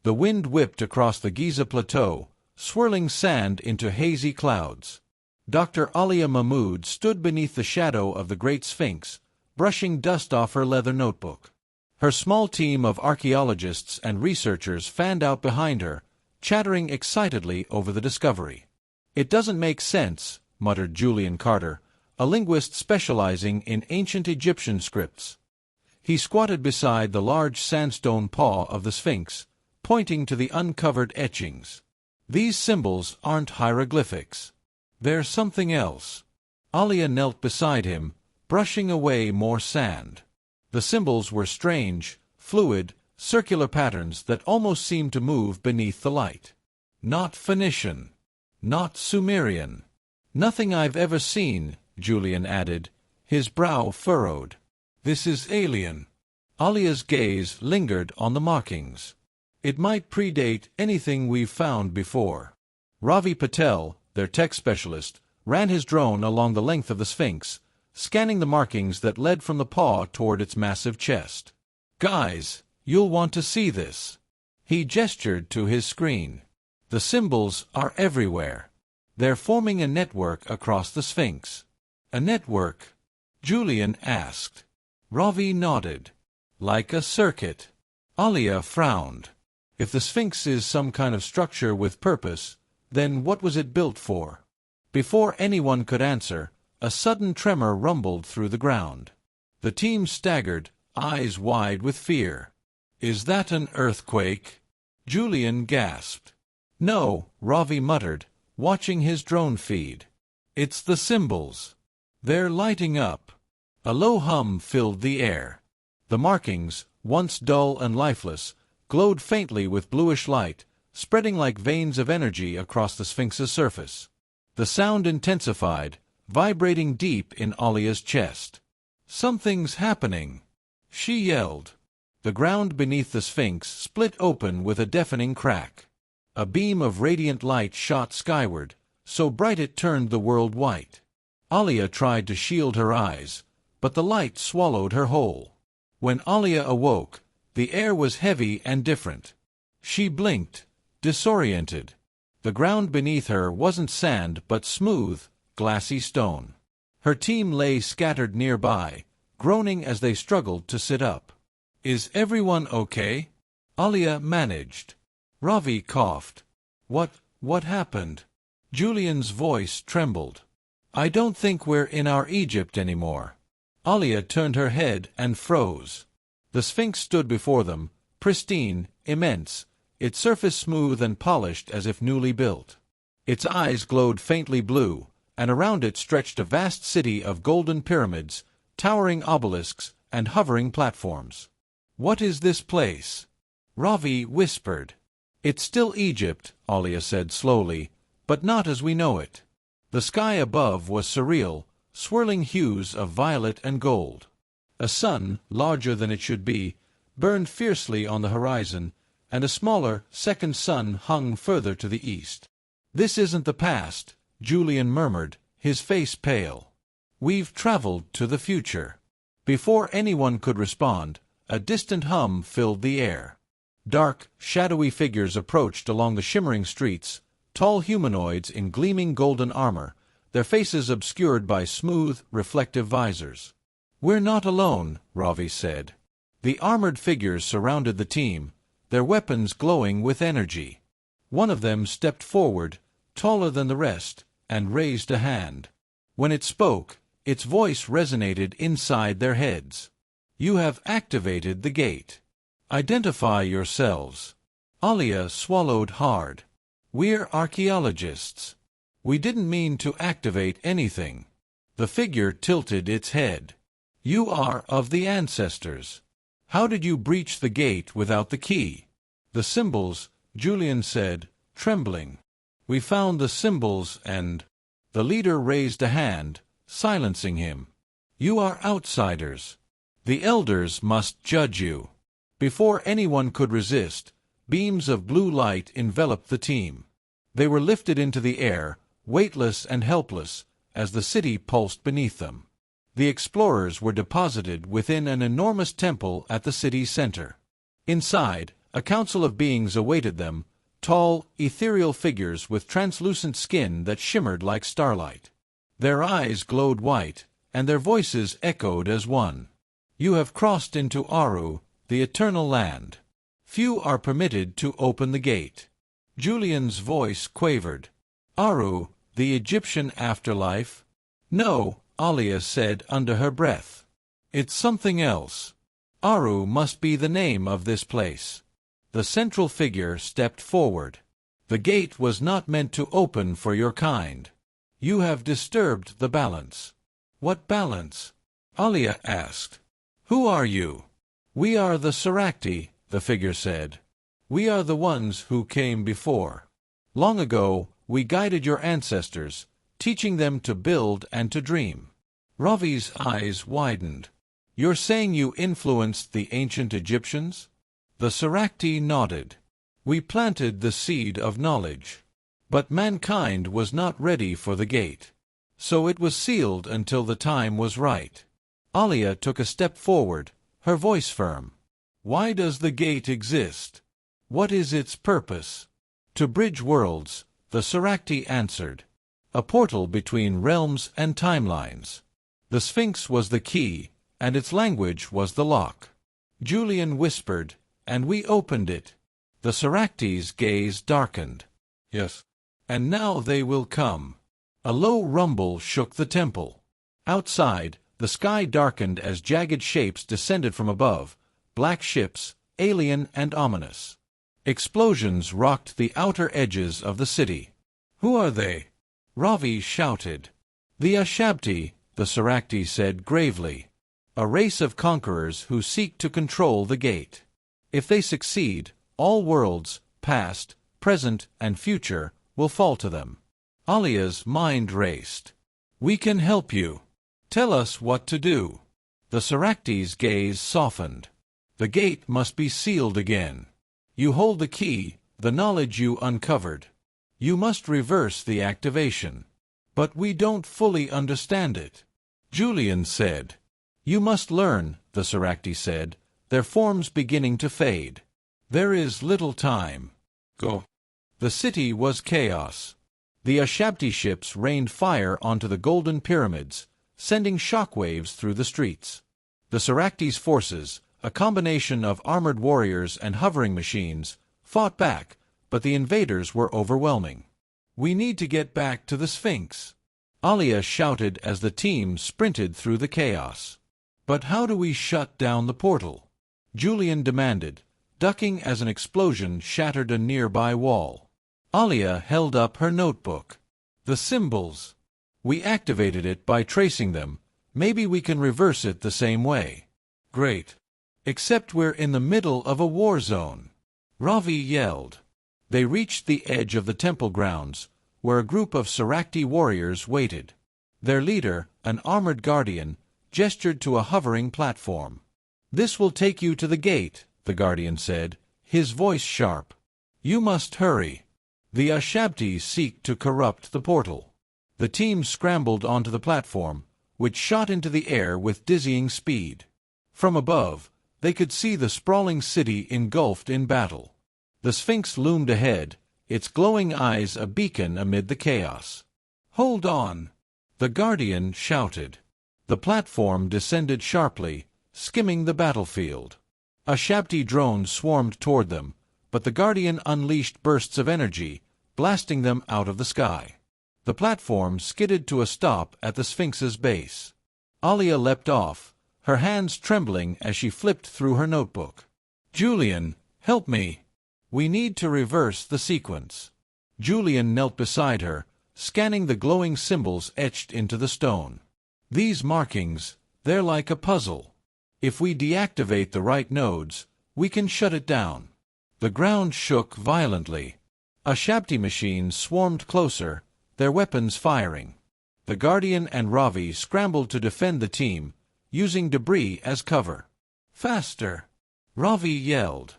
The wind whipped across the Giza plateau, swirling sand into hazy clouds. Dr. Alia Mahmoud stood beneath the shadow of the Great Sphinx, brushing dust off her leather notebook. Her small team of archaeologists and researchers fanned out behind her, chattering excitedly over the discovery. "It doesn't make sense," muttered Julian Carter, a linguist specializing in ancient Egyptian scripts. He squatted beside the large sandstone paw of the Sphinx, pointing to the uncovered etchings. "These symbols aren't hieroglyphics. They're something else." Alia knelt beside him, brushing away more sand. The symbols were strange, fluid, circular patterns that almost seemed to move beneath the light. "Not Phoenician. Not Sumerian. Nothing I've ever seen," Julian added, his brow furrowed. "This is alien." Alia's gaze lingered on the markings. "It might predate anything we've found before." Ravi Patel, their tech specialist, ran his drone along the length of the Sphinx, scanning the markings that led from the paw toward its massive chest. "Guys, you'll want to see this." He gestured to his screen. "The symbols are everywhere. They're forming a network across the Sphinx." "A network?" Julian asked. Ravi nodded. "Like a circuit." Alia frowned. If the Sphinx is some kind of structure with purpose, then what was it built for? Before anyone could answer, a sudden tremor rumbled through the ground. The team staggered, eyes wide with fear. "Is that an earthquake?" Julian gasped. "No," Ravi muttered, watching his drone feed. "It's the symbols. They're lighting up." A low hum filled the air. The markings, once dull and lifeless, glowed faintly with bluish light, spreading like veins of energy across the Sphinx's surface. The sound intensified, vibrating deep in Alia's chest. "Something's happening!" she yelled. The ground beneath the Sphinx split open with a deafening crack. A beam of radiant light shot skyward, so bright it turned the world white. Alia tried to shield her eyes, but the light swallowed her whole. When Alia awoke, the air was heavy and different. She blinked, disoriented. The ground beneath her wasn't sand but smooth, glassy stone. Her team lay scattered nearby, groaning as they struggled to sit up. "Is everyone okay?" Alia managed. Ravi coughed. What happened?" Julian's voice trembled. "I don't think we're in our Egypt anymore." Alia turned her head and froze. The Sphinx stood before them, pristine, immense, its surface smooth and polished as if newly built. Its eyes glowed faintly blue, and around it stretched a vast city of golden pyramids, towering obelisks, and hovering platforms. "What is this place?" Ravi whispered. "It's still Egypt," Alia said slowly, "but not as we know it." The sky above was surreal, swirling hues of violet and gold. A sun, larger than it should be, burned fiercely on the horizon, and a smaller, second sun hung further to the east. "This isn't the past," Julian murmured, his face pale. "We've traveled to the future." Before anyone could respond, a distant hum filled the air. Dark, shadowy figures approached along the shimmering streets, tall humanoids in gleaming golden armor, their faces obscured by smooth, reflective visors. "We're not alone," Ravi said. The armored figures surrounded the team, their weapons glowing with energy. One of them stepped forward, taller than the rest, and raised a hand. When it spoke, its voice resonated inside their heads. "You have activated the gate. Identify yourselves." Alia swallowed hard. "We're archaeologists. We didn't mean to activate anything." The figure tilted its head. "You are of the ancestors. How did you breach the gate without the key?" "The symbols," Julian said, trembling. "We found the symbols and—" The leader raised a hand, silencing him. "You are outsiders. The elders must judge you." Before anyone could resist, beams of blue light enveloped the team. They were lifted into the air, weightless and helpless, as the city pulsed beneath them. The explorers were deposited within an enormous temple at the city's center. Inside, A council of beings awaited them, tall, ethereal figures with translucent skin that shimmered like starlight. Their eyes glowed white, and their voices echoed as one. You have crossed into Aru, the eternal land. Few are permitted to open the gate. Julian's voice quavered. Aru, the Egyptian afterlife? No, Alia said under her breath. It's something else. Aru must be the name of this place. The central figure stepped forward. The gate was not meant to open for your kind. You have disturbed the balance. What balance? Alia asked. Who are you? We are the Serakhti, the figure said. We are the ones who came before. Long ago, we guided your ancestors, teaching them to build and to dream. Ravi's eyes widened. You're saying you influenced the ancient Egyptians? The Serakhti nodded. We planted the seed of knowledge. But mankind was not ready for the gate. So it was sealed until the time was right. Alia took a step forward, her voice firm. Why does the gate exist? What is its purpose? To bridge worlds, the Serakhti answered. A portal between realms and timelines. The Sphinx was the key, and its language was the lock. Julian whispered, and we opened it. The Serakhti's gaze darkened. Yes. And now they will come. A low rumble shook the temple. Outside, the sky darkened as jagged shapes descended from above, black ships, alien and ominous. Explosions rocked the outer edges of the city. Who are they? Ravi shouted. The Ushabti, the Serakhti said gravely. A race of conquerors who seek to control the gate. If they succeed, all worlds, past, present, and future, will fall to them. Alia's mind raced. We can help you. Tell us what to do. The Serakhti's gaze softened. The gate must be sealed again. You hold the key, the knowledge you uncovered. You must reverse the activation. But we don't fully understand it. Julian said. You must learn, the Serakhti said, their forms beginning to fade. There is little time. Go. The city was chaos. The Ushabti ships rained fire onto the golden pyramids, sending shockwaves through the streets. The Serakhti's forces, a combination of armored warriors and hovering machines, fought back, but the invaders were overwhelming. We need to get back to the Sphinx. Alia shouted as the team sprinted through the chaos. But how do we shut down the portal? Julian demanded, ducking as an explosion shattered a nearby wall. Alia held up her notebook. The symbols. We activated it by tracing them. Maybe we can reverse it the same way. Great. Except we're in the middle of a war zone. Ravi yelled. They reached the edge of the temple grounds, where a group of Serakhti warriors waited. Their leader, an armored guardian, gestured to a hovering platform. This will take you to the gate, the guardian said, his voice sharp. You must hurry. The Ushabti seek to corrupt the portal. The team scrambled onto the platform, which shot into the air with dizzying speed. From above, they could see the sprawling city engulfed in battle. The Sphinx loomed ahead, its glowing eyes a beacon amid the chaos. Hold on! The guardian shouted. The platform descended sharply, skimming the battlefield. Ushabti drones swarmed toward them, but the guardian unleashed bursts of energy, blasting them out of the sky. The platform skidded to a stop at the Sphinx's base. Alia leapt off, her hands trembling as she flipped through her notebook. Julian, help me. We need to reverse the sequence. Julian knelt beside her, scanning the glowing symbols etched into the stone. These markings, they're like a puzzle. If we deactivate the right nodes, we can shut it down. The ground shook violently. Ushabti machines swarmed closer, their weapons firing. The Guardian and Ravi scrambled to defend the team, using debris as cover. Faster! Ravi yelled.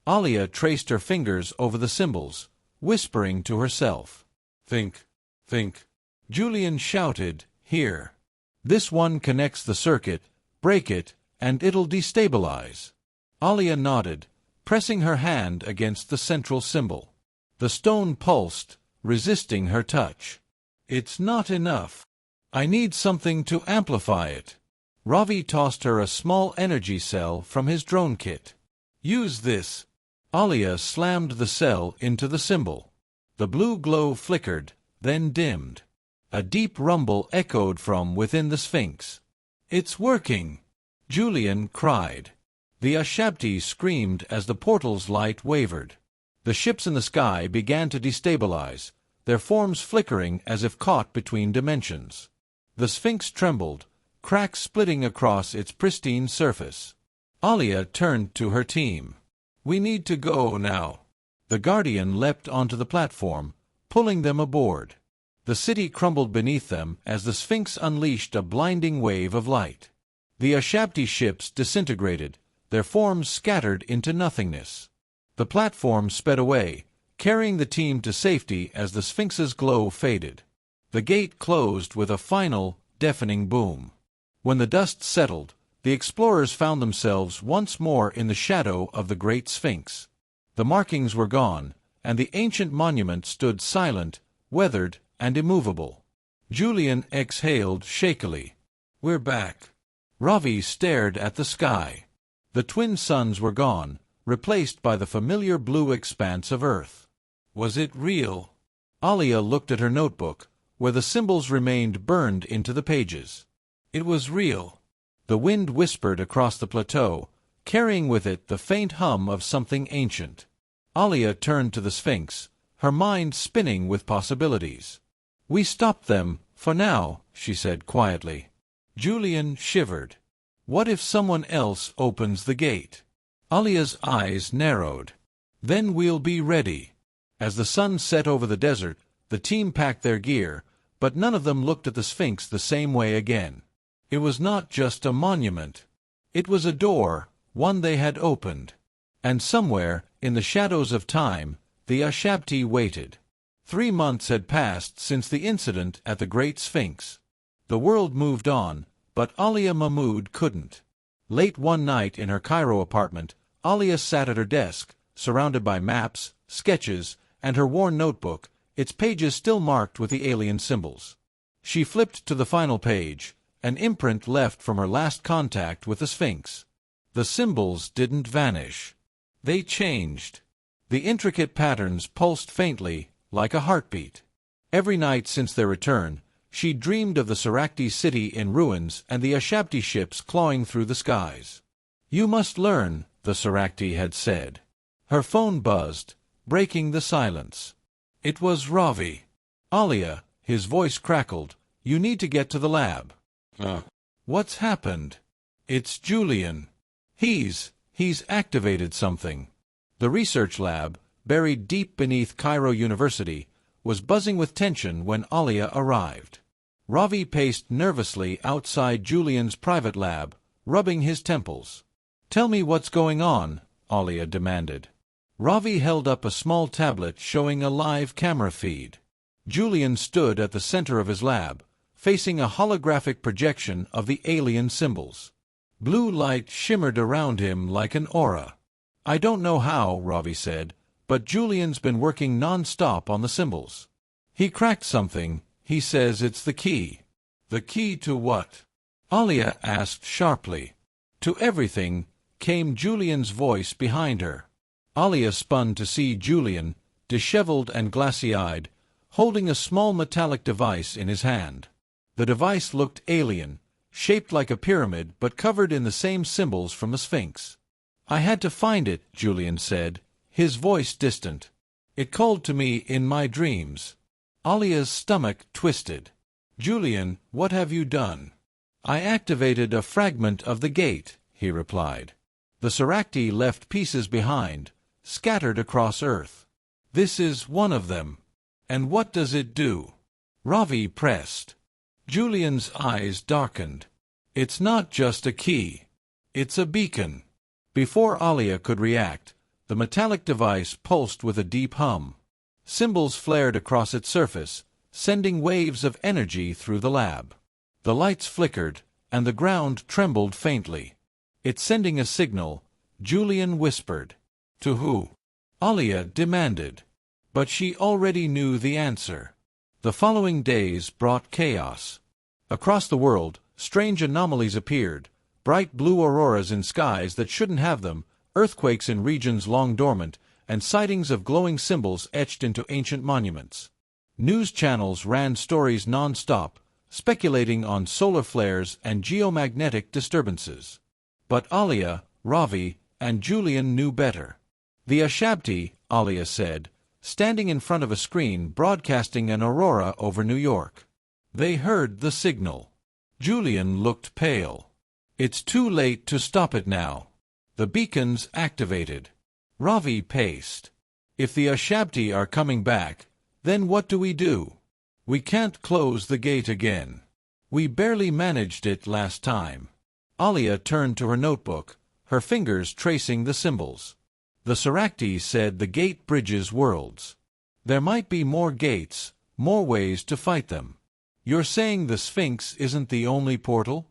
Alia traced her fingers over the symbols, whispering to herself. Think, think. Julian shouted, here. This one connects the circuit, break it, and it'll destabilize. Alia nodded, pressing her hand against the central symbol. The stone pulsed, resisting her touch. "It's not enough. I need something to amplify it." Ravi tossed her a small energy cell from his drone kit. "Use this." Alia slammed the cell into the symbol. The blue glow flickered, then dimmed. A deep rumble echoed from within the Sphinx. "It's working!" Julian cried. The Ushabti screamed as the portal's light wavered. The ships in the sky began to destabilize, their forms flickering as if caught between dimensions. The Sphinx trembled, cracks splitting across its pristine surface. Alia turned to her team. "We need to go now." The Guardian leapt onto the platform, pulling them aboard. The city crumbled beneath them as the Sphinx unleashed a blinding wave of light. The Ushabti ships disintegrated, their forms scattered into nothingness. The platform sped away, carrying the team to safety as the Sphinx's glow faded. The gate closed with a final, deafening boom. When the dust settled, the explorers found themselves once more in the shadow of the Great Sphinx. The markings were gone, and the ancient monument stood silent, weathered, and immovable. Julian exhaled shakily. "We're back." Ravi stared at the sky. The twin suns were gone, replaced by the familiar blue expanse of Earth. Was it real? Alia looked at her notebook, where the symbols remained burned into the pages. It was real. The wind whispered across the plateau, carrying with it the faint hum of something ancient. Alia turned to the Sphinx, her mind spinning with possibilities. "We stopped them, for now," she said quietly. Julian shivered. "What if someone else opens the gate?" Alia's eyes narrowed. "Then we'll be ready." As the sun set over the desert, the team packed their gear, but none of them looked at the Sphinx the same way again. It was not just a monument. It was a door, one they had opened. And somewhere, in the shadows of time, the Ushabti waited. 3 months had passed since the incident at the Great Sphinx. The world moved on, but Alia Mahmoud couldn't. Late one night in her Cairo apartment, Alia sat at her desk, surrounded by maps, sketches, and her worn notebook, its pages still marked with the alien symbols. She flipped to the final page, an imprint left from her last contact with the Sphinx. The symbols didn't vanish. They changed. The intricate patterns pulsed faintly, like a heartbeat. Every night since their return, she dreamed of the Serakhti city in ruins and the Ushabti ships clawing through the skies. "You must learn," the Serakhti had said. Her phone buzzed, breaking the silence. It was Ravi. "Alia," his voice crackled, "you need to get to the lab." "What's happened?" "It's Julian. He's activated something." The research lab, buried deep beneath Cairo University, was buzzing with tension when Alia arrived. Ravi paced nervously outside Julian's private lab, rubbing his temples. "Tell me what's going on," Alia demanded. Ravi held up a small tablet showing a live camera feed. Julian stood at the center of his lab, facing a holographic projection of the alien symbols. Blue light shimmered around him like an aura. "I don't know how," Ravi said, "but Julian's been working non-stop on the symbols. He cracked something. He says it's the key." "The key to what?" Alia asked sharply. "To everything," came Julian's voice behind her. Alia spun to see Julian, disheveled and glassy-eyed, holding a small metallic device in his hand. The device looked alien, shaped like a pyramid but covered in the same symbols from the Sphinx. "I had to find it," Julian said, his voice distant. "It called to me in my dreams." Alia's stomach twisted. "Julian, what have you done?" "I activated a fragment of the gate," he replied. "The Serakhti left pieces behind, scattered across Earth. This is one of them." "And what does it do?" Ravi pressed. Julian's eyes darkened. "It's not just a key. It's a beacon." Before Alia could react, the metallic device pulsed with a deep hum. Symbols flared across its surface, sending waves of energy through the lab. The lights flickered, and the ground trembled faintly. "It's sending a signal," Julian whispered. To who? Alia demanded. But she already knew the answer. The following days brought chaos. Across the world, strange anomalies appeared, bright blue auroras in skies that shouldn't have them, earthquakes in regions long dormant, and sightings of glowing symbols etched into ancient monuments. News channels ran stories non-stop, speculating on solar flares and geomagnetic disturbances. But Alia, Ravi, and Julian knew better. The Ushabti, Alia said, standing in front of a screen broadcasting an aurora over New York. They heard the signal. Julian looked pale. It's too late to stop it now. The beacon's activated. Ravi paced. If the Ushabti are coming back, then what do we do? We can't close the gate again. We barely managed it last time. Alia turned to her notebook, her fingers tracing the symbols. The Serakhti said the gate bridges worlds. There might be more gates, more ways to fight them. You're saying the Sphinx isn't the only portal?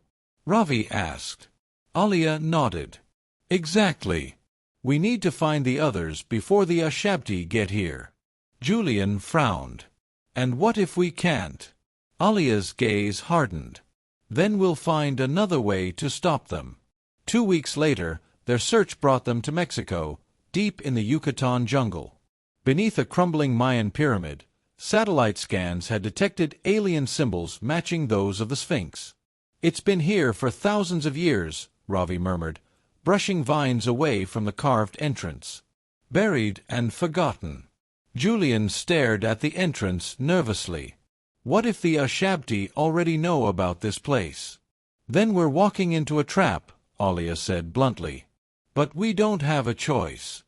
Ravi asked. Alia nodded. Exactly. We need to find the others before the Ushabti get here. Julian frowned. And what if we can't? Alia's gaze hardened. Then we'll find another way to stop them. 2 weeks later, their search brought them to Mexico, deep in the Yucatan jungle. Beneath a crumbling Mayan pyramid, satellite scans had detected alien symbols matching those of the Sphinx. It's been here for thousands of years, Ravi murmured, brushing vines away from the carved entrance. Buried and forgotten. Julian stared at the entrance nervously. What if the Ushabti already know about this place? Then we're walking into a trap, Alia said bluntly. But we don't have a choice.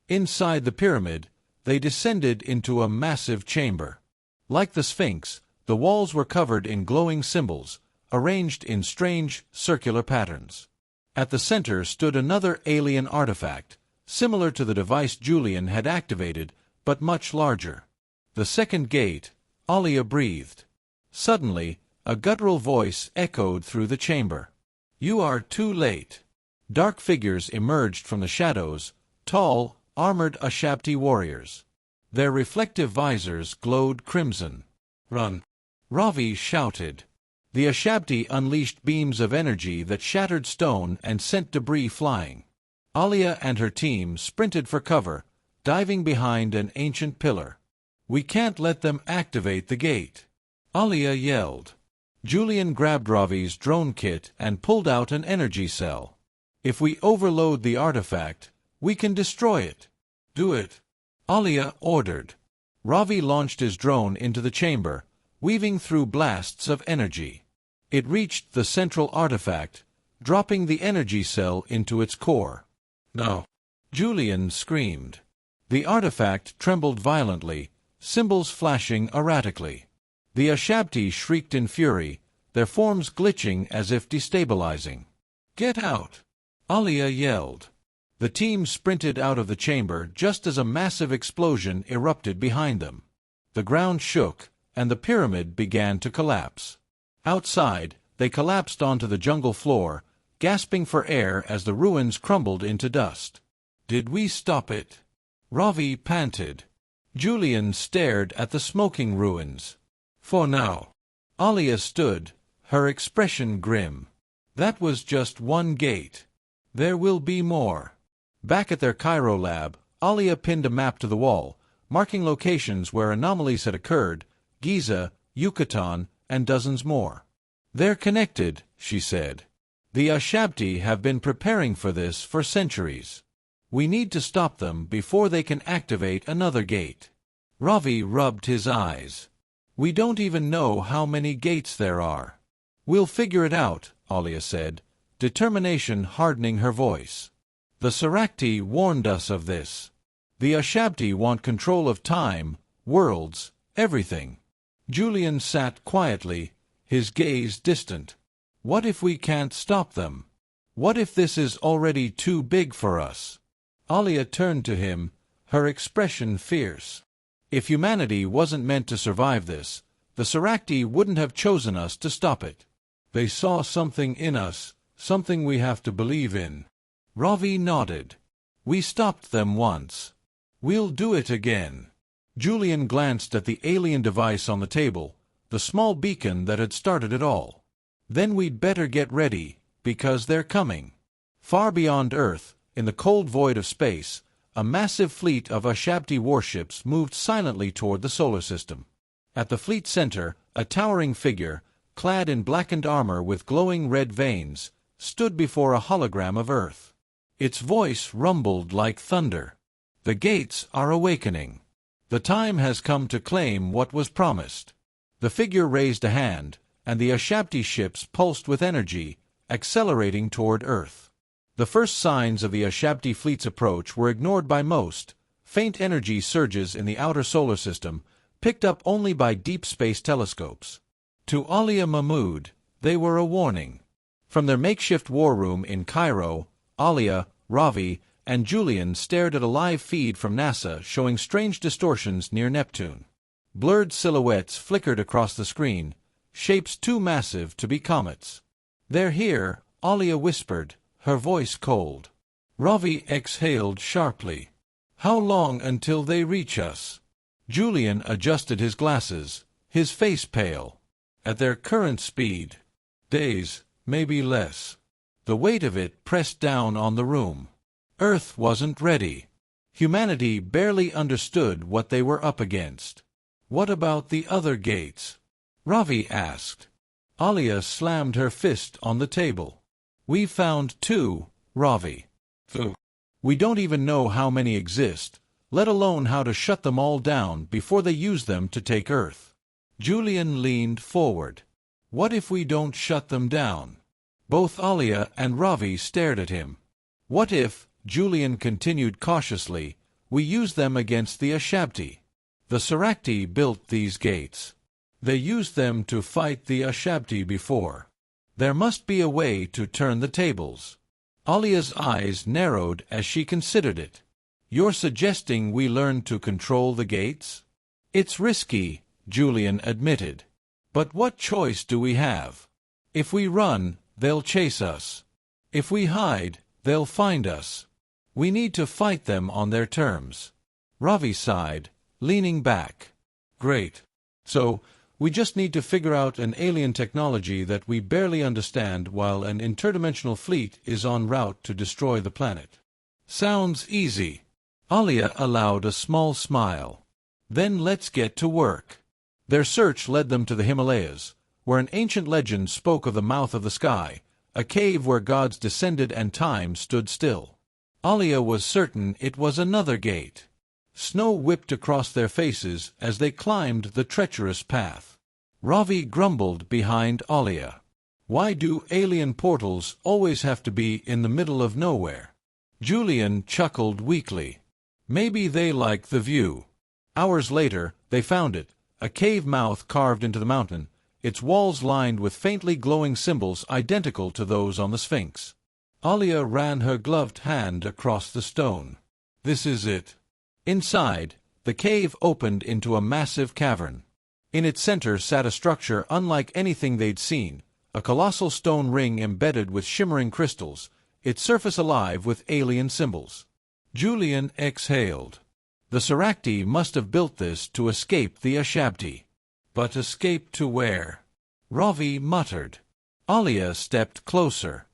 Inside the pyramid, they descended into a massive chamber. Like the Sphinx, the walls were covered in glowing symbols, arranged in strange, circular patterns. At the center stood another alien artifact, similar to the device Julian had activated, but much larger. The second gate, Alia breathed. Suddenly, a guttural voice echoed through the chamber. You are too late. Dark figures emerged from the shadows, tall, armored Ushabti warriors. Their reflective visors glowed crimson. Run! Ravi shouted. The Ushabti unleashed beams of energy that shattered stone and sent debris flying. Alia and her team sprinted for cover, diving behind an ancient pillar. We can't let them activate the gate. Alia yelled. Julian grabbed Ravi's drone kit and pulled out an energy cell. If we overload the artifact, we can destroy it. Do it, Alia ordered. Ravi launched his drone into the chamber, weaving through blasts of energy. It reached the central artifact, dropping the energy cell into its core. No! Julian screamed. The artifact trembled violently, symbols flashing erratically. The Ushabti shrieked in fury, their forms glitching as if destabilizing. Get out! Alia yelled. The team sprinted out of the chamber just as a massive explosion erupted behind them. The ground shook, and the pyramid began to collapse. Outside, they collapsed onto the jungle floor, gasping for air as the ruins crumbled into dust. Did we stop it? Ravi panted. Julian stared at the smoking ruins. For now. Alia stood, her expression grim. That was just one gate. There will be more. Back at their Cairo lab, Alia pinned a map to the wall, marking locations where anomalies had occurred, Giza, Yucatan, and dozens more. They're connected, she said. The Ushabti have been preparing for this for centuries. We need to stop them before they can activate another gate. Ravi rubbed his eyes. We don't even know how many gates there are. We'll figure it out, Alia said, determination hardening her voice. The Serakhti warned us of this. The Ushabti want control of time, worlds, everything. Julian sat quietly, his gaze distant. What if we can't stop them? What if this is already too big for us? Alia turned to him, her expression fierce. If humanity wasn't meant to survive this, the Serakhti wouldn't have chosen us to stop it. They saw something in us, something we have to believe in. Ravi nodded. We stopped them once. We'll do it again. Julian glanced at the alien device on the table, the small beacon that had started it all. Then we'd better get ready, because they're coming. Far beyond Earth, in the cold void of space, a massive fleet of Ushabti warships moved silently toward the solar system. At the fleet center, a towering figure, clad in blackened armor with glowing red veins, stood before a hologram of Earth. Its voice rumbled like thunder. The gates are awakening. The time has come to claim what was promised. The figure raised a hand, and the Ushabti ships pulsed with energy, accelerating toward Earth. The first signs of the Ushabti fleet's approach were ignored by most, faint energy surges in the outer solar system, picked up only by deep space telescopes. To Alia Mahmoud, they were a warning. From their makeshift war room in Cairo, Alia, Ravi, and Julian stared at a live feed from NASA showing strange distortions near Neptune. Blurred silhouettes flickered across the screen, shapes too massive to be comets. "They're here," Alia whispered, her voice cold. Ravi exhaled sharply. "How long until they reach us?" Julian adjusted his glasses, his face pale. "At their current speed. Days, maybe less." The weight of it pressed down on the room. Earth wasn't ready. Humanity barely understood what they were up against. "What about the other gates?" Ravi asked. Alia slammed her fist on the table. "We found 2, Ravi. We don't even know how many exist, let alone how to shut them all down before they use them to take Earth." Julian leaned forward. "What if we don't shut them down?" Both Alia and Ravi stared at him. "What if," Julian continued cautiously, "we use them against the Ushabti? The Serakhti built these gates. They used them to fight the Ushabti before. There must be a way to turn the tables." Alia's eyes narrowed as she considered it. "You're suggesting we learn to control the gates?" "It's risky," Julian admitted. "But what choice do we have? If we run, they'll chase us. If we hide, they'll find us. We need to fight them on their terms." Ravi sighed, leaning back. "Great. So, we just need to figure out an alien technology that we barely understand while an interdimensional fleet is en route to destroy the planet." "Sounds easy." Alia allowed a small smile. "Then let's get to work." Their search led them to the Himalayas, where an ancient legend spoke of the mouth of the sky, a cave where gods descended and time stood still. Alia was certain it was another gate. Snow whipped across their faces as they climbed the treacherous path. Ravi grumbled behind Alia. "Why do alien portals always have to be in the middle of nowhere?" Julian chuckled weakly. "Maybe they like the view." Hours later, they found it, a cave mouth carved into the mountain, its walls lined with faintly glowing symbols identical to those on the Sphinx. Alia ran her gloved hand across the stone. "This is it." Inside, the cave opened into a massive cavern. In its center sat a structure unlike anything they'd seen, a colossal stone ring embedded with shimmering crystals, its surface alive with alien symbols. Julian exhaled. The Serakhti must have built this to escape the Ushabti. But escape to where? Ravi muttered. Alia stepped closer.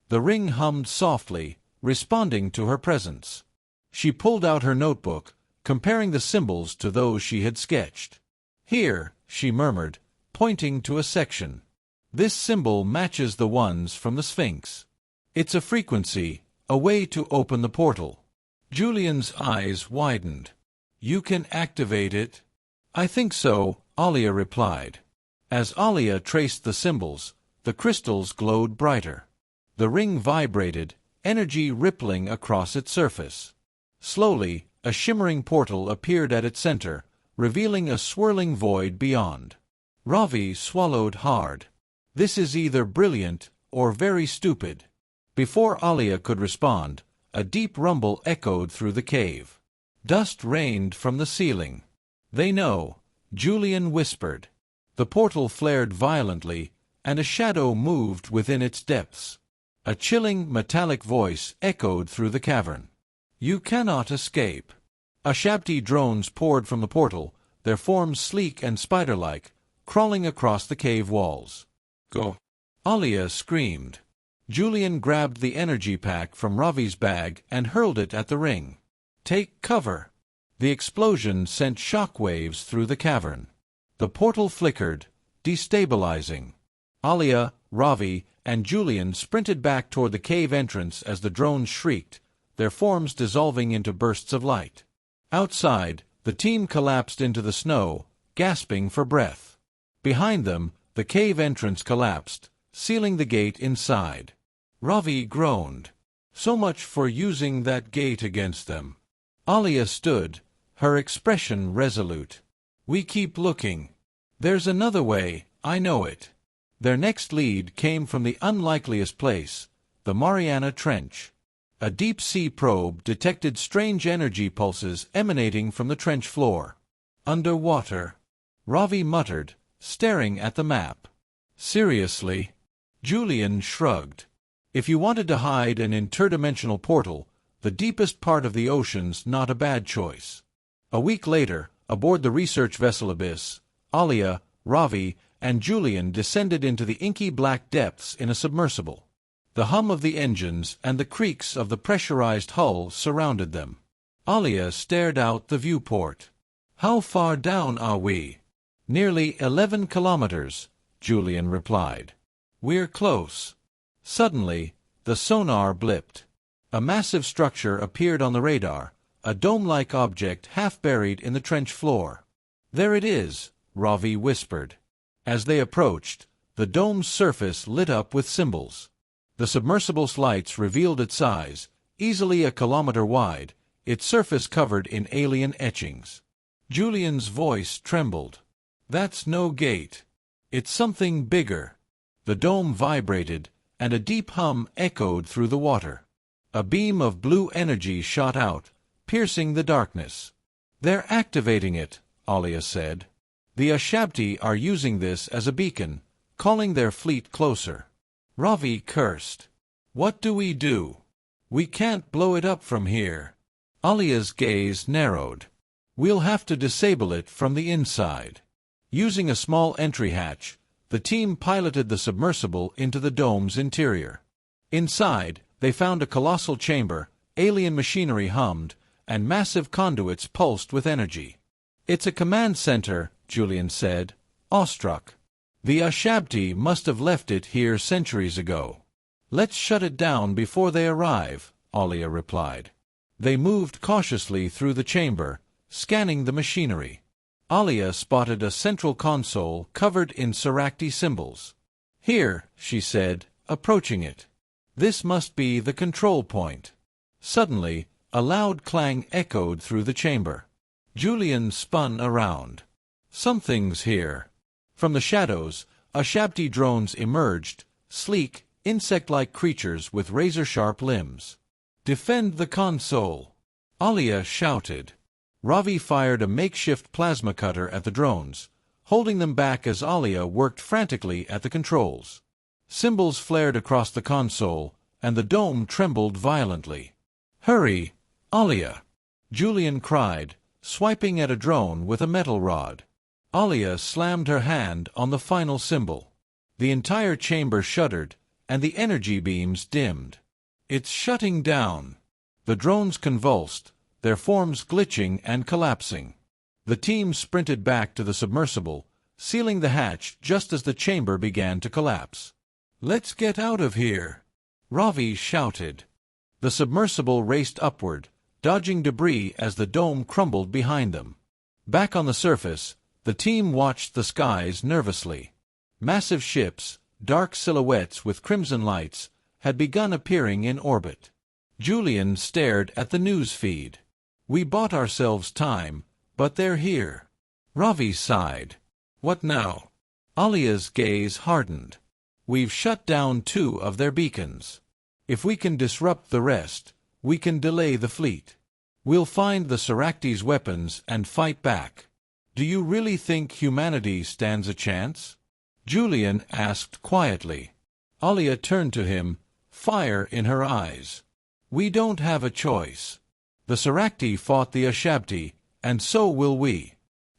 The ring hummed softly, responding to her presence. She pulled out her notebook, comparing the symbols to those she had sketched. "Here," she murmured, pointing to a section. "This symbol matches the ones from the Sphinx. It's a frequency, a way to open the portal." Julian's eyes widened. "You can activate it?" "I think so," Alia replied. As Alia traced the symbols, the crystals glowed brighter. The ring vibrated, energy rippling across its surface. Slowly, a shimmering portal appeared at its center, revealing a swirling void beyond. Ravi swallowed hard. "This is either brilliant or very stupid." Before Alia could respond, a deep rumble echoed through the cave. Dust rained from the ceiling. "They know," Julian whispered. The portal flared violently, and a shadow moved within its depths. A chilling, metallic voice echoed through the cavern. You cannot escape. Ushabti drones poured from the portal, their forms sleek and spider-like, crawling across the cave walls. Go. Alia screamed. Julian grabbed the energy pack from Ravi's bag and hurled it at the ring. Take cover. The explosion sent shock waves through the cavern. The portal flickered, destabilizing. Alia, Ravi, and Julian sprinted back toward the cave entrance as the drones shrieked, their forms dissolving into bursts of light. Outside, the team collapsed into the snow, gasping for breath. Behind them, the cave entrance collapsed, sealing the gate inside. Ravi groaned. So much for using that gate against them. Alia stood, her expression resolute. We keep looking. There's another way, I know it. Their next lead came from the unlikeliest place, the Mariana Trench. A deep-sea probe detected strange energy pulses emanating from the trench floor. Underwater. Ravi muttered, staring at the map. Seriously? Julian shrugged. If you wanted to hide an interdimensional portal, the deepest part of the ocean's not a bad choice. A week later, aboard the research vessel Amidst, Alia, Ravi, and Julian descended into the inky black depths in a submersible. The hum of the engines and the creaks of the pressurized hull surrounded them. Alia stared out the viewport. How far down are we? Nearly 11 kilometers, Julian replied. We're close. Suddenly, the sonar blipped. A massive structure appeared on the radar, a dome-like object half buried in the trench floor. There it is, Ravi whispered. As they approached, the dome's surface lit up with symbols. The submersible's lights revealed its size, easily a kilometer wide, its surface covered in alien etchings. Julian's voice trembled. That's no gate. It's something bigger. The dome vibrated, and a deep hum echoed through the water. A beam of blue energy shot out, piercing the darkness. They're activating it, Alia said. The Ushabti are using this as a beacon, calling their fleet closer. Ravi cursed. What do? We can't blow it up from here. Alia's gaze narrowed. We'll have to disable it from the inside. Using a small entry hatch, the team piloted the submersible into the dome's interior. Inside, they found a colossal chamber, alien machinery hummed, and massive conduits pulsed with energy. It's a command center, Julian said, awestruck. The Ushabti must have left it here centuries ago. Let's shut it down before they arrive, Alia replied. They moved cautiously through the chamber, scanning the machinery. Alia spotted a central console covered in Serakhti symbols. Here, she said, approaching it. This must be the control point. Suddenly, a loud clang echoed through the chamber. Julian spun around. Something's here. From the shadows, Ushabti drones emerged, sleek, insect-like creatures with razor-sharp limbs. Defend the console! Alia shouted. Ravi fired a makeshift plasma cutter at the drones, holding them back as Alia worked frantically at the controls. Symbols flared across the console, and the dome trembled violently. Hurry, Alia! Julian cried, swiping at a drone with a metal rod. Alia slammed her hand on the final symbol. The entire chamber shuddered, and the energy beams dimmed. It's shutting down. The drones convulsed, their forms glitching and collapsing. The team sprinted back to the submersible, sealing the hatch just as the chamber began to collapse. Let's get out of here! Ravi shouted. The submersible raced upward, dodging debris as the dome crumbled behind them. Back on the surface, the team watched the skies nervously. Massive ships, dark silhouettes with crimson lights, had begun appearing in orbit. Julian stared at the news feed. We bought ourselves time, but they're here. Ravi sighed. What now? Alia's gaze hardened. We've shut down 2 of their beacons. If we can disrupt the rest, we can delay the fleet. We'll find the Serakhti's weapons and fight back. Do you really think humanity stands a chance? Julian asked quietly. Alia turned to him, fire in her eyes. We don't have a choice. The Serakhti fought the Ushabti, and so will we.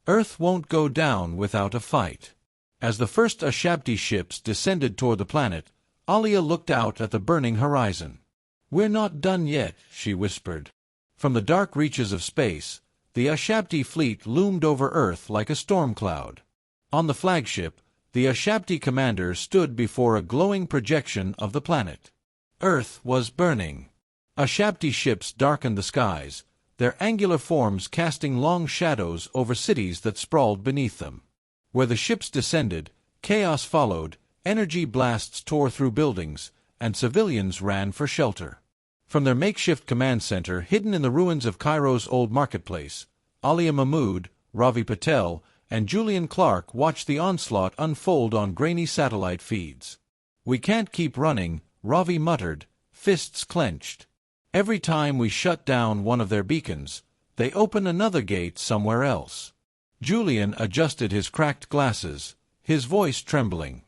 Earth won't go down without a fight. As the first Ushabti ships descended toward the planet, Alia looked out at the burning horizon. "We're not done yet," she whispered. From the dark reaches of space, the Ushabti fleet loomed over Earth like a storm cloud. On the flagship, the Ushabti commander stood before a glowing projection of the planet. Earth was burning. Ushabti ships darkened the skies, their angular forms casting long shadows over cities that sprawled beneath them. Where the ships descended, chaos followed, energy blasts tore through buildings, and civilians ran for shelter. From their makeshift command center hidden in the ruins of Cairo's old marketplace, Alia Mahmoud, Ravi Patel, and Julian Clark watched the onslaught unfold on grainy satellite feeds. "We can't keep running," Ravi muttered, fists clenched. "Every time we shut down one of their beacons, they open another gate somewhere else." Julian adjusted his cracked glasses, his voice trembling.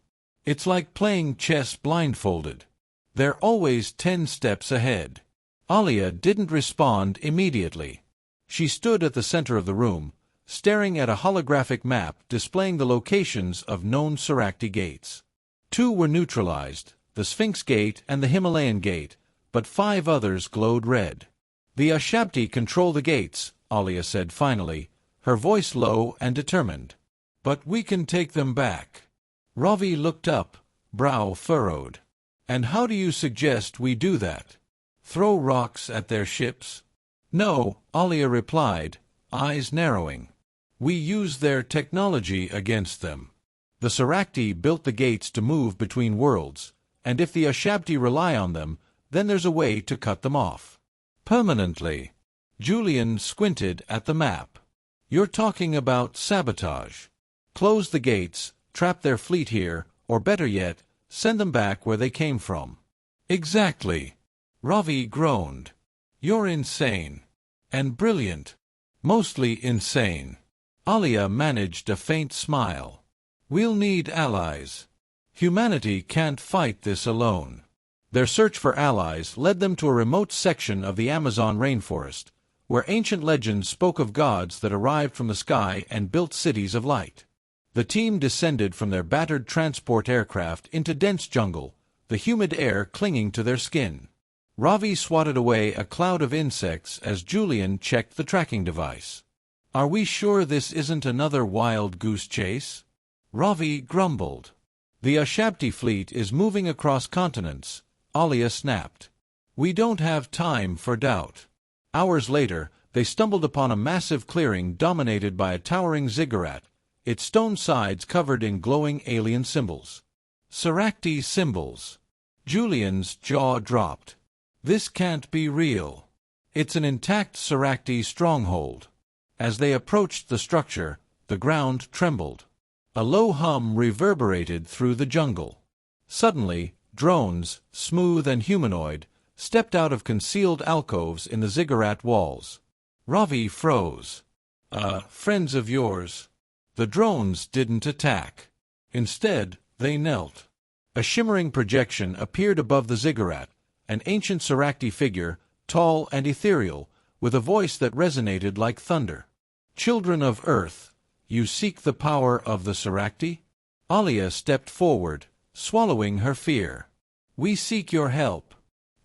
"It's like playing chess blindfolded. They're always 10 steps ahead." Alia didn't respond immediately. She stood at the center of the room, staring at a holographic map displaying the locations of known Serakhti gates. 2 were neutralized, the Sphinx Gate and the Himalayan Gate, but 5 others glowed red. "The Ushabti control the gates," Alia said finally, her voice low and determined. "But we can take them back." Ravi looked up, brow furrowed. "And how do you suggest we do that? Throw rocks at their ships?" "No," Alia replied, eyes narrowing. "We use their technology against them. The Serakhti built the gates to move between worlds, and if the Ushabti rely on them, then there's a way to cut them off. Permanently." Julian squinted at the map. "You're talking about sabotage. Close the gates, trap their fleet here, or better yet, send them back where they came from." "Exactly." Ravi groaned. "You're insane. And brilliant. Mostly insane." Alia managed a faint smile. "We'll need allies. Humanity can't fight this alone." Their search for allies led them to a remote section of the Amazon rainforest, where ancient legends spoke of gods that arrived from the sky and built cities of light. The team descended from their battered transport aircraft into dense jungle, the humid air clinging to their skin. Ravi swatted away a cloud of insects as Julian checked the tracking device. "Are we sure this isn't another wild goose chase?" Ravi grumbled. "The Ushabti fleet is moving across continents," Alia snapped. "We don't have time for doubt." Hours later, they stumbled upon a massive clearing dominated by a towering ziggurat, its stone sides covered in glowing alien symbols. Serakhti symbols. Julian's jaw dropped. "This can't be real. It's an intact Serakhti stronghold." As they approached the structure, the ground trembled. A low hum reverberated through the jungle. Suddenly, drones, smooth and humanoid, stepped out of concealed alcoves in the ziggurat walls. Ravi froze. Friends of yours." The drones didn't attack. Instead, they knelt. A shimmering projection appeared above the ziggurat, an ancient Serakhti figure, tall and ethereal, with a voice that resonated like thunder. "Children of Earth, you seek the power of the Serakhti?" Alia stepped forward, swallowing her fear. "We seek your help.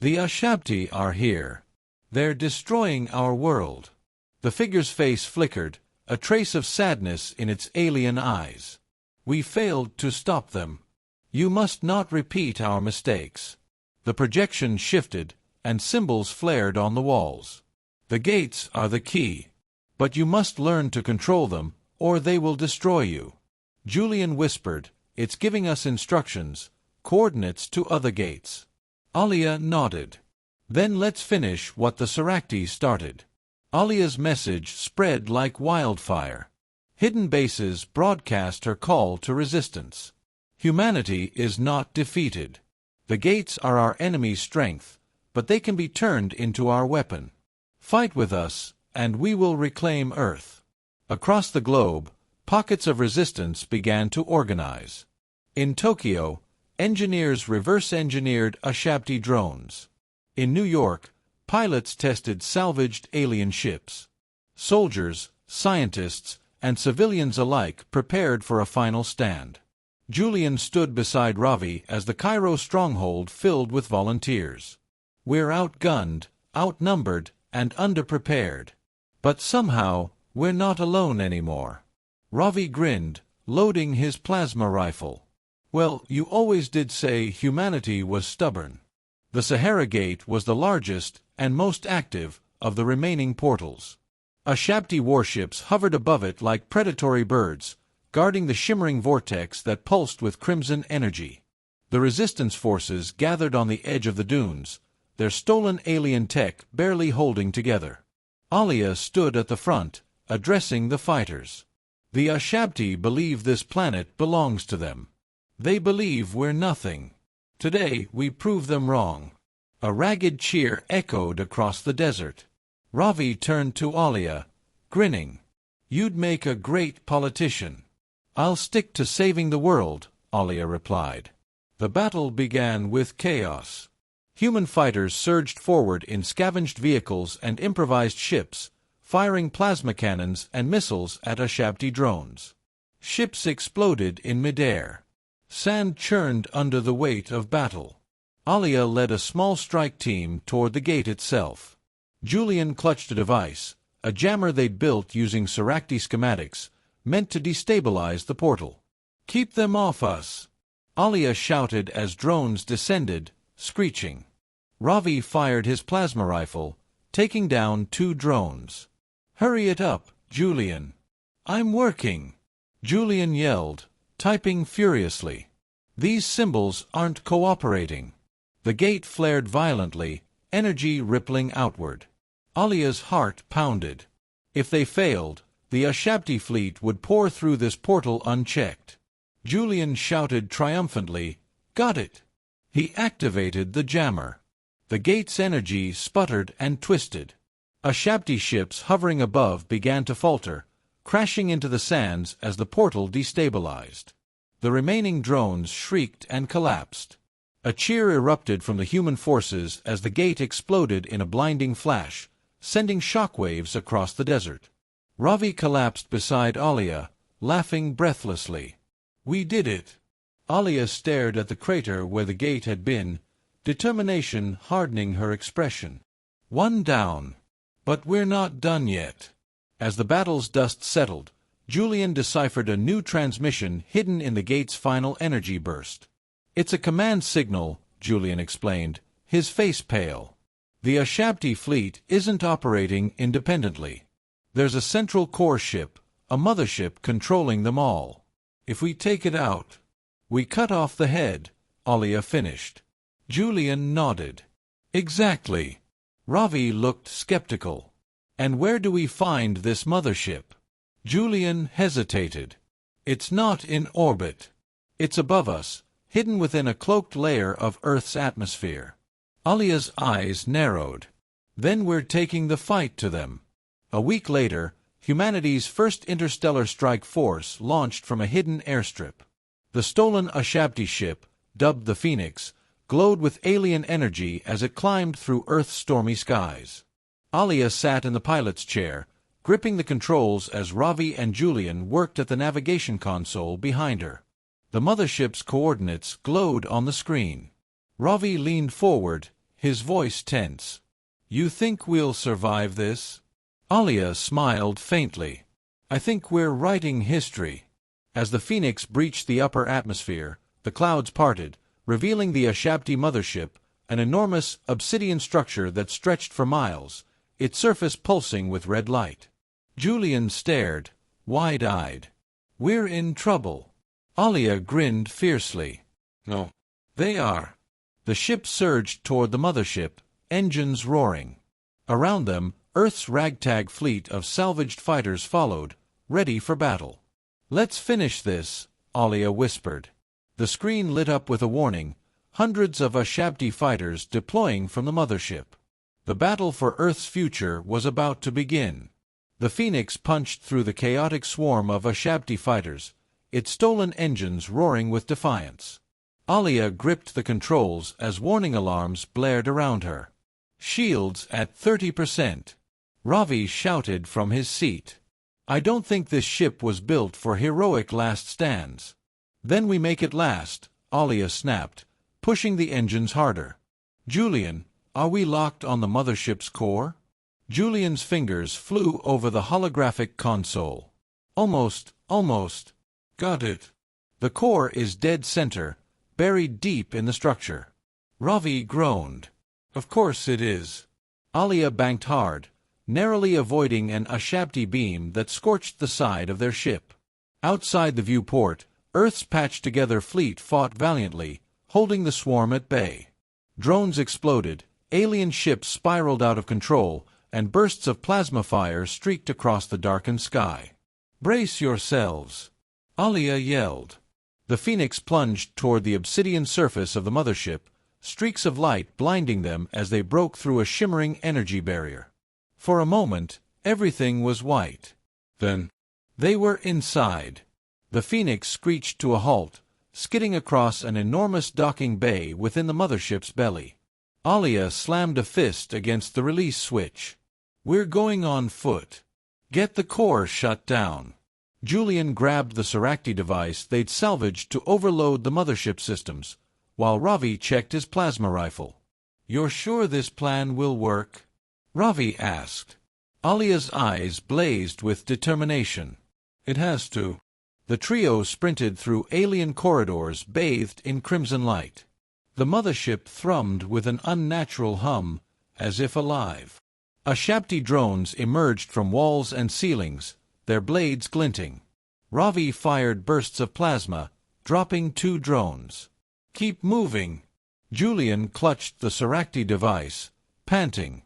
The Ushabti are here. They're destroying our world." The figure's face flickered, a trace of sadness in its alien eyes. "We failed to stop them. You must not repeat our mistakes." The projection shifted, and symbols flared on the walls. "The gates are the key. But you must learn to control them, or they will destroy you." Julian whispered, "It's giving us instructions, coordinates to other gates." Alia nodded. "Then let's finish what the Serakhti started." Alia's message spread like wildfire. Hidden bases broadcast her call to resistance. "Humanity is not defeated. The gates are our enemy's strength, but they can be turned into our weapon. Fight with us, and we will reclaim Earth." Across the globe, pockets of resistance began to organize. In Tokyo, engineers reverse-engineered Ushabti drones. In New York, pilots tested salvaged alien ships. Soldiers, scientists, and civilians alike prepared for a final stand. Julian stood beside Ravi as the Cairo stronghold filled with volunteers. "We're outgunned, outnumbered, and underprepared. But somehow, we're not alone anymore." Ravi grinned, loading his plasma rifle. "Well, you always did say humanity was stubborn." The Sahara Gate was the largest and most active of the remaining portals. Ushabti warships hovered above it like predatory birds, guarding the shimmering vortex that pulsed with crimson energy. The resistance forces gathered on the edge of the dunes, their stolen alien tech barely holding together. Alia stood at the front, addressing the fighters. "The Ushabti believe this planet belongs to them. They believe we're nothing. Today we prove them wrong." A ragged cheer echoed across the desert. Ravi turned to Alia, grinning. "You'd make a great politician." "I'll stick to saving the world," Alia replied. The battle began with chaos. Human fighters surged forward in scavenged vehicles and improvised ships, firing plasma cannons and missiles at Ushabti drones. Ships exploded in midair. Sand churned under the weight of battle. Alia led a small strike team toward the gate itself. Julian clutched a device, a jammer they'd built using Serakhti schematics, meant to destabilize the portal. "Keep them off us!" Alia shouted as drones descended, screeching. Ravi fired his plasma rifle, taking down 2 drones. "Hurry it up, Julian." "I'm working," Julian yelled, typing furiously. "These symbols aren't cooperating." The gate flared violently, energy rippling outward. Alia's heart pounded. If they failed, the Ushabti fleet would pour through this portal unchecked. Julian shouted triumphantly, "Got it!" He activated the jammer. The gate's energy sputtered and twisted. Ushabti ships hovering above began to falter, crashing into the sands as the portal destabilized. The remaining drones shrieked and collapsed. A cheer erupted from the human forces as the gate exploded in a blinding flash, sending shockwaves across the desert. Ravi collapsed beside Alia, laughing breathlessly. "We did it!" Alia stared at the crater where the gate had been, determination hardening her expression. "One down. But we're not done yet." As the battle's dust settled, Julian deciphered a new transmission hidden in the gate's final energy burst. "It's a command signal," Julian explained, his face pale. "The Ushabti fleet isn't operating independently. There's a central core ship, a mothership controlling them all. If we take it out, we cut off the head," Alia finished. Julian nodded. "Exactly." Ravi looked skeptical. "And where do we find this mothership?" Julian hesitated. "It's not in orbit. It's above us, hidden within a cloaked layer of Earth's atmosphere." Alia's eyes narrowed. "Then we're taking the fight to them." A week later, humanity's first interstellar strike force launched from a hidden airstrip. The stolen Ushabti ship, dubbed the Phoenix, glowed with alien energy as it climbed through Earth's stormy skies. Alia sat in the pilot's chair, gripping the controls as Ravi and Julian worked at the navigation console behind her. The mothership's coordinates glowed on the screen. Ravi leaned forward, his voice tense. "You think we'll survive this?" Alia smiled faintly. "I think we're writing history." As the Phoenix breached the upper atmosphere, the clouds parted, revealing the Ushabti mothership, an enormous obsidian structure that stretched for miles, its surface pulsing with red light. Julian stared, wide-eyed. "We're in trouble." Alia grinned fiercely. "No, they are." The ship surged toward the mothership, engines roaring. Around them, Earth's ragtag fleet of salvaged fighters followed, ready for battle. "Let's finish this," Alia whispered. The screen lit up with a warning, hundreds of Ushabti fighters deploying from the mothership. The battle for Earth's future was about to begin. The Phoenix punched through the chaotic swarm of Ushabti fighters, its stolen engines roaring with defiance. Alia gripped the controls as warning alarms blared around her. Shields at 30%. Ravi shouted from his seat. I don't think this ship was built for heroic last stands. Then we make it last, Alia snapped, pushing the engines harder. Julian, are we locked on the mothership's core? Julian's fingers flew over the holographic console. Almost. Got it. The core is dead center, buried deep in the structure. Ravi groaned. Of course it is. Alia banked hard, narrowly avoiding an Ushabti beam that scorched the side of their ship. Outside the viewport, Earth's patched-together fleet fought valiantly, holding the swarm at bay. Drones exploded, alien ships spiraled out of control, and bursts of plasma fire streaked across the darkened sky. Brace yourselves! Alia yelled. The Phoenix plunged toward the obsidian surface of the mothership, streaks of light blinding them as they broke through a shimmering energy barrier. For a moment, everything was white. Then, they were inside. The Phoenix screeched to a halt, skidding across an enormous docking bay within the mothership's belly. Alia slammed a fist against the release switch. We're going on foot. Get the core shut down. Julian grabbed the Serakhti device they'd salvaged to overload the mothership systems, while Ravi checked his plasma rifle. You're sure this plan will work? Ravi asked. Alia's eyes blazed with determination. It has to. The trio sprinted through alien corridors bathed in crimson light. The mothership thrummed with an unnatural hum, as if alive. Ushabti drones emerged from walls and ceilings, their blades glinting. Ravi fired bursts of plasma, dropping 2 drones. Keep moving. Julian clutched the Serakhti device, panting.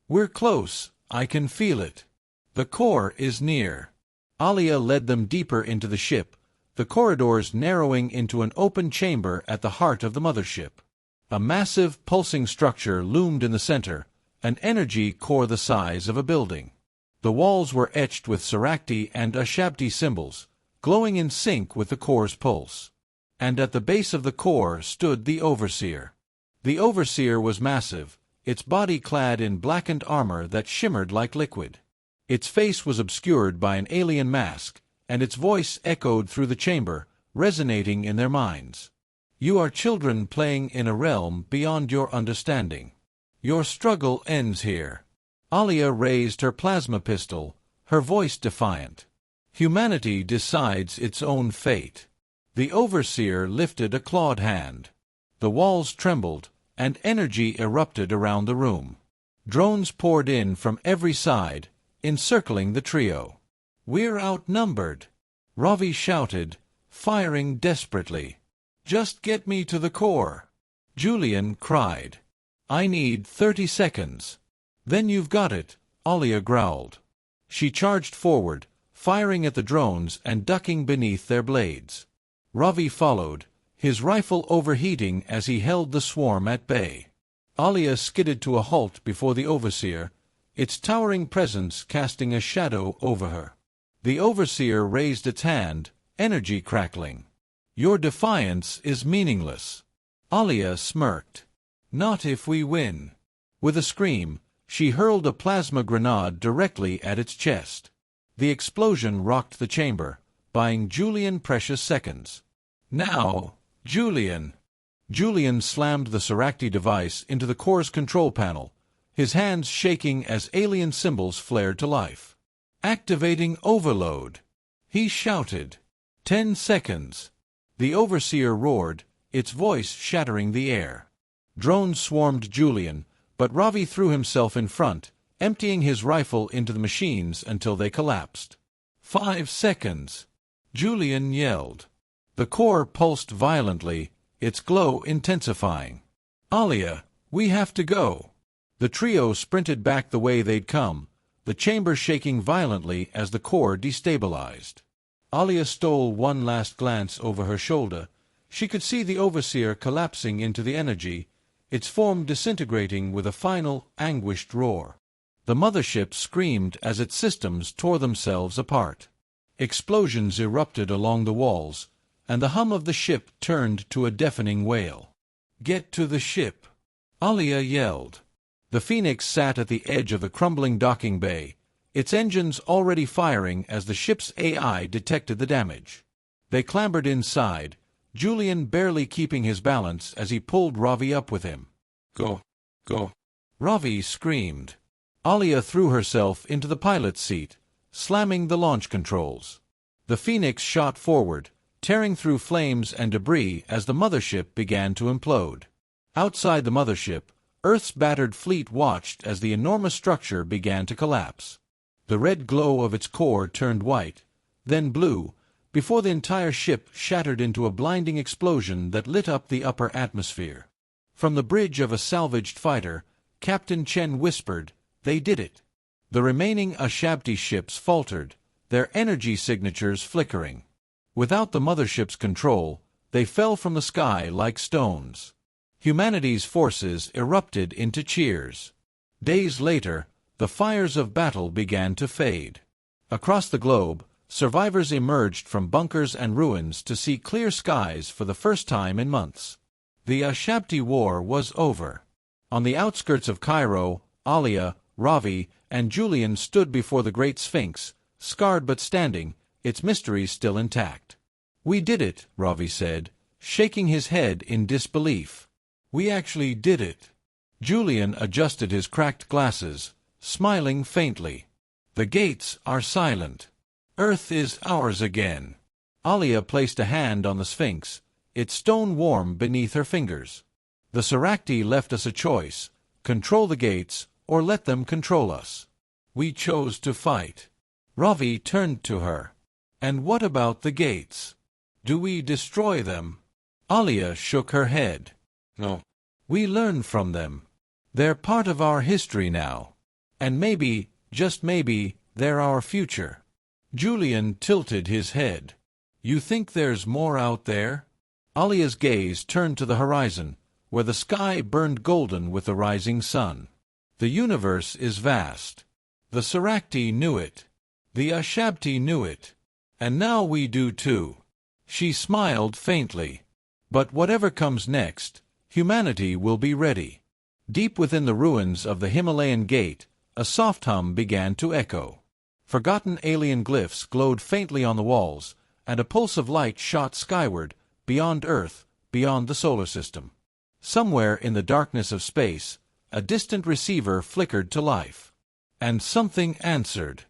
We're close, I can feel it. The core is near. Alia led them deeper into the ship, the corridors narrowing into an open chamber at the heart of the mothership. A massive, pulsing structure loomed in the center, an energy core the size of a building. The walls were etched with Serakhti and Ushabti symbols, glowing in sync with the core's pulse. And at the base of the core stood the Overseer. The Overseer was massive, its body clad in blackened armor that shimmered like liquid. Its face was obscured by an alien mask, and its voice echoed through the chamber, resonating in their minds. You are children playing in a realm beyond your understanding. Your struggle ends here. Alia raised her plasma pistol, her voice defiant. Humanity decides its own fate. The Overseer lifted a clawed hand. The walls trembled, and energy erupted around the room. Drones poured in from every side, encircling the trio. We're outnumbered, Ravi shouted, firing desperately. Just get me to the core. Julian cried. I need 30 seconds. Then you've got it, Alia growled. She charged forward, firing at the drones and ducking beneath their blades. Ravi followed, his rifle overheating as he held the swarm at bay. Alia skidded to a halt before the Overseer, its towering presence casting a shadow over her. The Overseer raised its hand, energy crackling. Your defiance is meaningless. Alia smirked. Not if we win. With a scream, she hurled a plasma grenade directly at its chest. The explosion rocked the chamber, buying Julian precious seconds. Now, Julian! Julian slammed the Serakhti device into the core's control panel, his hands shaking as alien symbols flared to life. Activating overload! He shouted. 10 seconds! The Overseer roared, its voice shattering the air. Drones swarmed Julian, but Ravi threw himself in front, emptying his rifle into the machines until they collapsed. 5 seconds! Julian yelled. The core pulsed violently, its glow intensifying. Alia, we have to go. The trio sprinted back the way they'd come, the chamber shaking violently as the core destabilized. Alia stole one last glance over her shoulder. She could see the Overseer collapsing into the energy, its form disintegrating with a final, anguished roar. The mothership screamed as its systems tore themselves apart. Explosions erupted along the walls, and the hum of the ship turned to a deafening wail. Get to the ship! Alia yelled. The Phoenix sat at the edge of the crumbling docking bay, its engines already firing as the ship's AI detected the damage. They clambered inside, Julian barely keeping his balance as he pulled Ravi up with him. Go, go. Ravi screamed. Alia threw herself into the pilot's seat, slamming the launch controls. The Phoenix shot forward, tearing through flames and debris as the mothership began to implode. Outside the mothership, Earth's battered fleet watched as the enormous structure began to collapse. The red glow of its core turned white, then blue, before the entire ship shattered into a blinding explosion that lit up the upper atmosphere. From the bridge of a salvaged fighter, Captain Chen whispered, "They did it." The remaining Ushabti ships faltered, their energy signatures flickering. Without the mothership's control, they fell from the sky like stones. Humanity's forces erupted into cheers. Days later, the fires of battle began to fade. Across the globe, survivors emerged from bunkers and ruins to see clear skies for the first time in months. The Ushabti War was over. On the outskirts of Cairo, Alia, Ravi, and Julian stood before the Great Sphinx, scarred but standing, its mysteries still intact. "We did it," Ravi said, shaking his head in disbelief. "We actually did it." Julian adjusted his cracked glasses, smiling faintly. "The gates are silent. Earth is ours again." Alia placed a hand on the Sphinx, its stone warm beneath her fingers. "The Serakhti left us a choice: control the gates, or let them control us. We chose to fight." Ravi turned to her. "And what about the gates? Do we destroy them?" Alia shook her head. No. "We learn from them. They're part of our history now. And maybe, just maybe, they're our future." Julian tilted his head. "You think there's more out there?" Alia's gaze turned to the horizon, where the sky burned golden with the rising sun. "The universe is vast. The Serakhti knew it. The Ushabti knew it. And now we do too." She smiled faintly. "But whatever comes next, humanity will be ready." Deep within the ruins of the Himalayan gate, a soft hum began to echo. Forgotten alien glyphs glowed faintly on the walls, and a pulse of light shot skyward, beyond Earth, beyond the solar system. Somewhere in the darkness of space, a distant receiver flickered to life. And something answered.